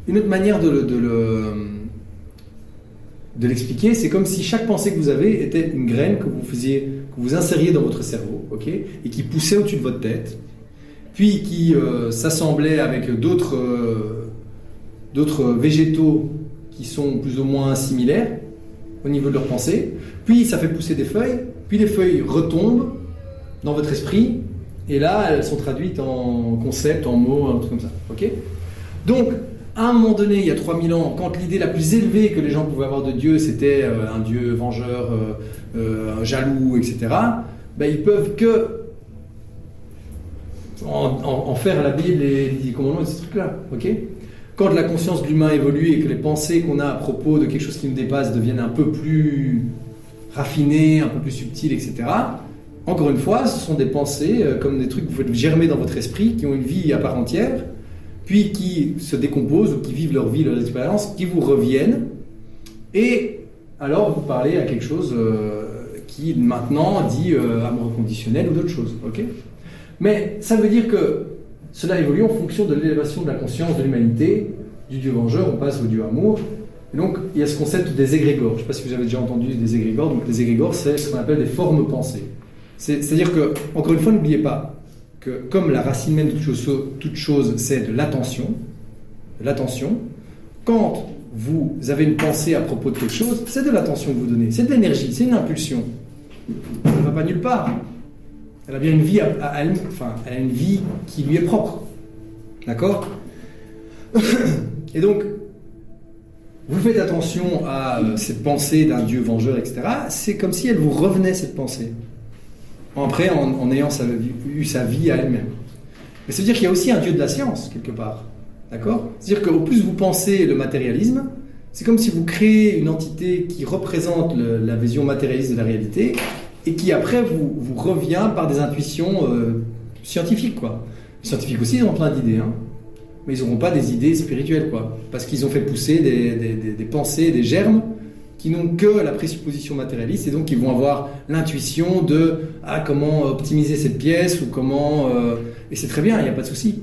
Une autre manière de l'expliquer, c'est comme si chaque pensée que vous avez était une graine que vous insériez dans votre cerveau, ok, et qui poussait au-dessus de votre tête, puis qui s'assemblait avec d'autres végétaux qui sont plus ou moins similaires au niveau de leurs pensées, puis ça fait pousser des feuilles, puis les feuilles retombent dans votre esprit, et là elles sont traduites en concepts, en mots, un truc comme ça, ok. Donc, à un moment donné, il y a 3000 ans, quand l'idée la plus élevée que les gens pouvaient avoir de Dieu, c'était un Dieu vengeur, jaloux, etc., ben, ils peuvent que en faire la Bible et les 10 commandements et ces trucs-là. Okay, quand la conscience de l'humain évolue et que les pensées qu'on a à propos de quelque chose qui nous dépasse deviennent un peu plus raffinées, un peu plus subtiles, etc., encore une fois, ce sont des pensées comme des trucs que vous faites germer dans votre esprit, qui ont une vie à part entière, puis qui se décomposent ou qui vivent leur vie, leur expérience, qui vous reviennent, et alors vous parlez à quelque chose qui maintenant dit amour conditionnel ou d'autres choses. Okay, mais ça veut dire que cela évolue en fonction de l'élévation de la conscience de l'humanité, du Dieu vengeur, on passe au Dieu amour. Et donc il y a ce concept des égrégores. Je ne sais pas si vous avez déjà entendu des égrégores. Donc les égrégores, c'est ce qu'on appelle des formes pensées. C'est-à-dire que, encore une fois, n'oubliez pas que comme la racine même de toute chose, c'est de l'attention, quand vous avez une pensée à propos de quelque chose, c'est de l'attention que vous donnez, c'est de l'énergie, c'est une impulsion. Elle ne va pas nulle part. Elle a bien une vie elle a une vie qui lui est propre. D'accord? Et donc, vous faites attention à cette pensée d'un Dieu vengeur, etc. C'est comme si elle vous revenait, cette pensée. Après, en ayant eu sa vie à elle-même. Mais ça veut dire qu'il y a aussi un Dieu de la science, quelque part. D'accord? C'est-à-dire qu'au plus vous pensez le matérialisme, c'est comme si vous créez une entité qui représente la vision matérialiste de la réalité et qui après vous revient par des intuitions scientifiques, quoi. Les scientifiques aussi, ils ont plein d'idées, hein. Mais ils n'auront pas des idées spirituelles, quoi. Parce qu'ils ont fait pousser des pensées, des germes qui n'ont que la présupposition matérialiste, et donc ils vont avoir l'intuition de comment optimiser cette pièce, ou comment... et c'est très bien, il n'y a pas de souci.